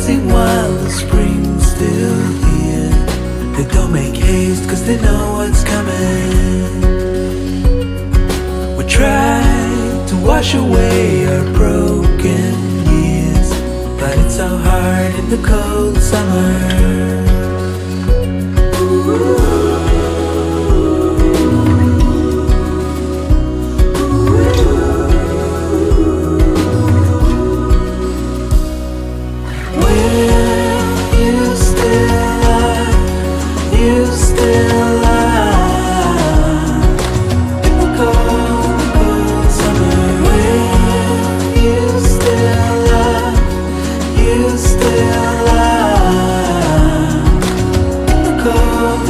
dancing while the spring's still here. They don't make haste cause they know what's coming. We try to wash away our broken years, but it's so hard in the cold summer. You still lie in the cold, cold summer. Will you still lie? You still lie in the cold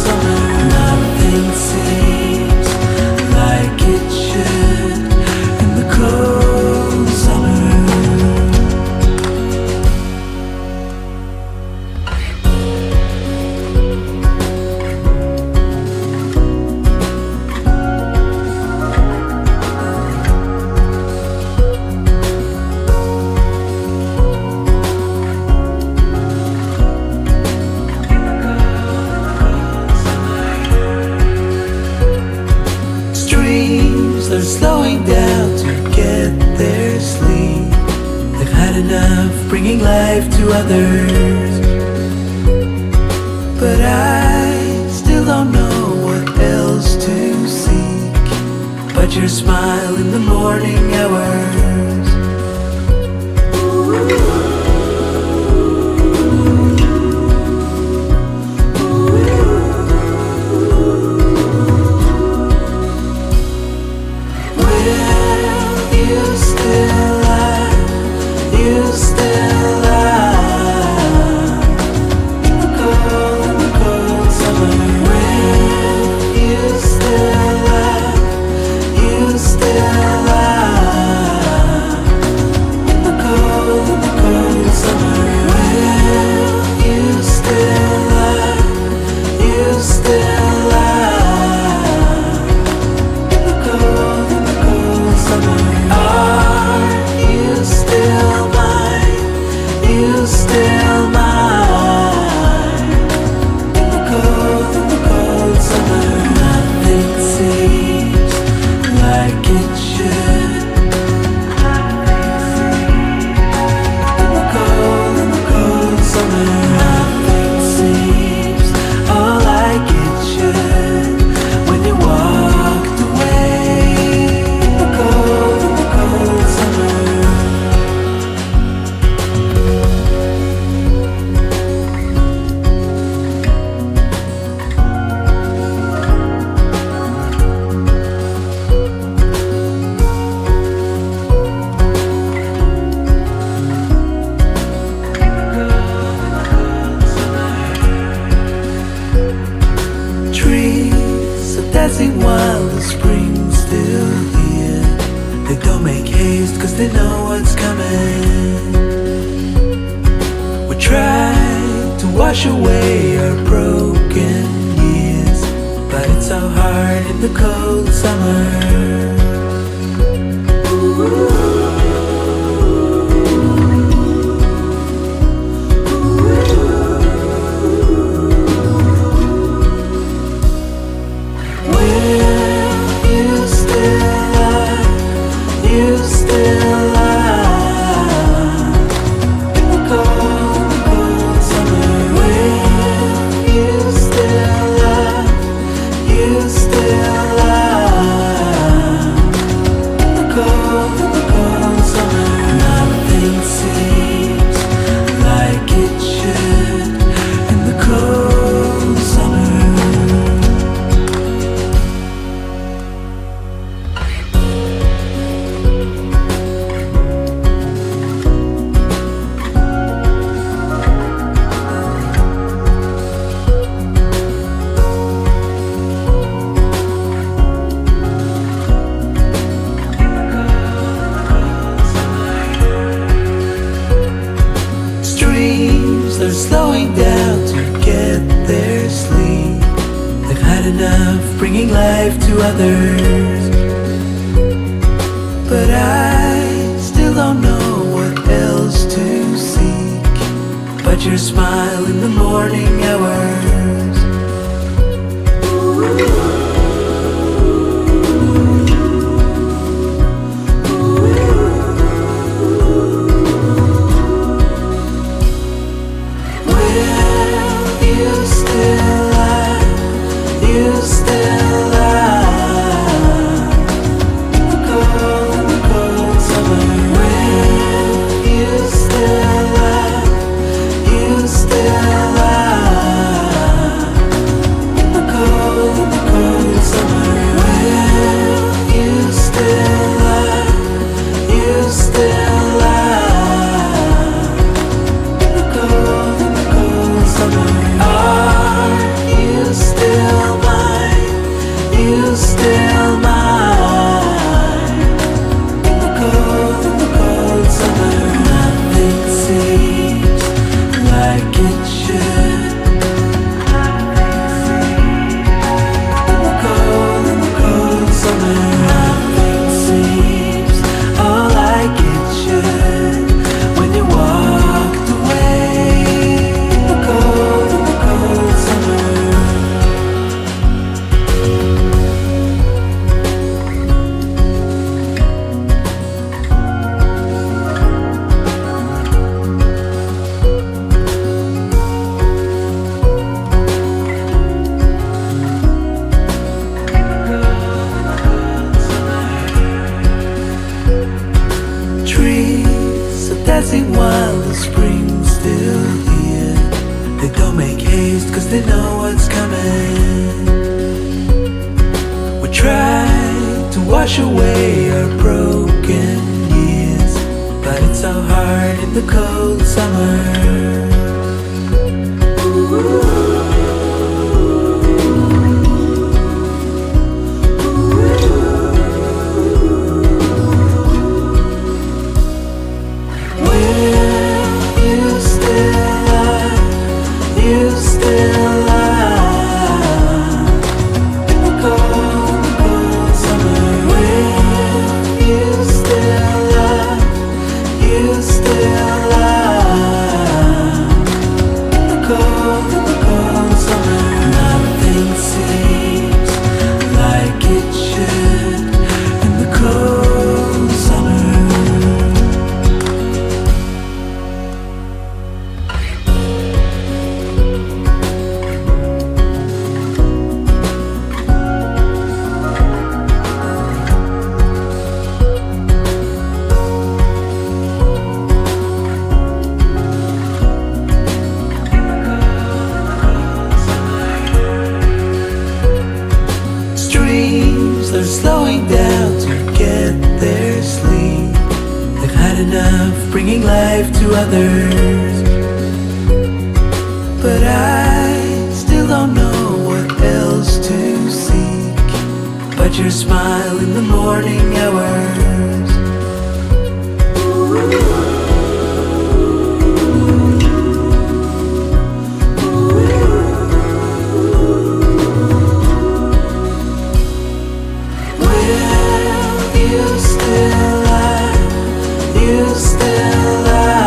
summer. Nothing seems like it should in the cold summer. They're slowing down to get their sleep. They've had enough bringing life to others. But I still don't know what else to seek but your smile in the morning hours. You still lie in the cold summer. Will you still lie? You still lie in the cold summer. Will you still lie? You still lie in the cold summer. Are you still mine? You still mine in the cold summer. Nothing seems like it should in the cold summer. Nothing seems all like it should when you walked away in the cold summer. Trees are dancing while the spring's still here. They don't make haste cause they know what's coming. We try to wash away our broken years, but it's so hard in the cold summer. You still lie in the cold summer. Will you still lie? You still lie in the cold summer. Nothing seems like it should in the cold summer. They're slowing down to get their sleep. They've had enough bringing life to others. But I still don't know what else to seek but your smile in the morning hours. You still lie in the cold summer. Will you still lie? You still lie in the cold summer. Will you still lie? You still lie in the cold summer. Are you still mine? You still mine in the cold summer. Nothing seems like it should. In the cold summer. Nothing seems all like it should when you walked away. In the cold summer. Trees are dancing while the spring's still here. They don't make haste cause they know what's coming. We try to wash away our broken years, but it's so hard in the cold summer. You still lie in the cold summer. Will you still lie? You still lie in the cold summer. Nothing seems like it should in the cold summer. Streams are slowing down to get their sleep. They've had enough bringing life to others, but I still don't know what else to seek but your smile in the morning hours. You still lie, you still lie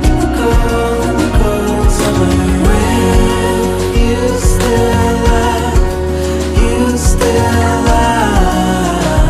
in the cold summer. Will you still lie, you still lie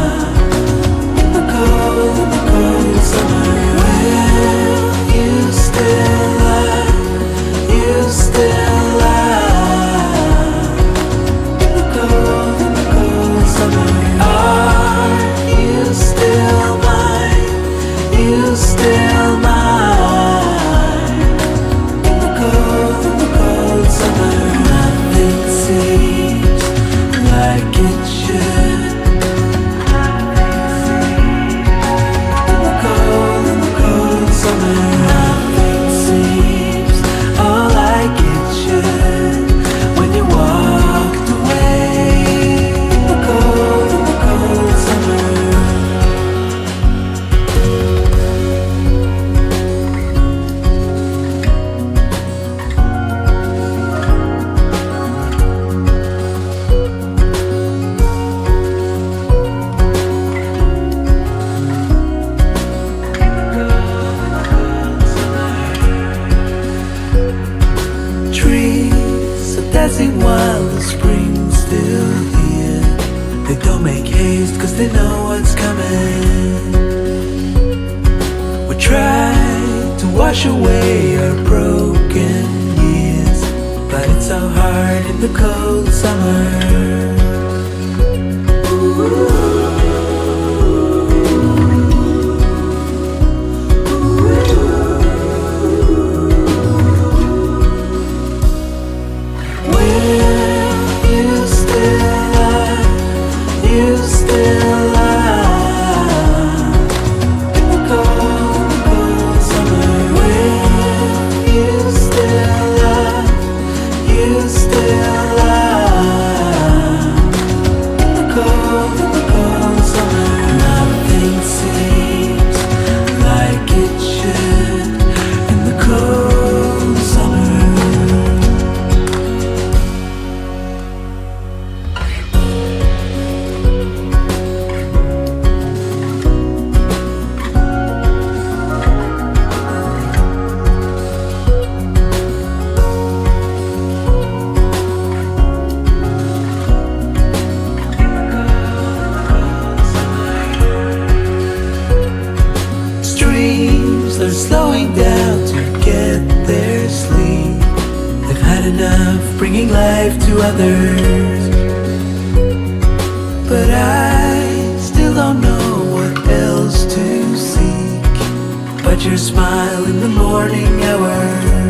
'cause they know what's coming. We try to wash away our broken years, but it's so hard in the cold summer. They're slowing down to get their sleep. They've had enough bringing life to others, but I still don't know what else to seek but your smile in the morning hour.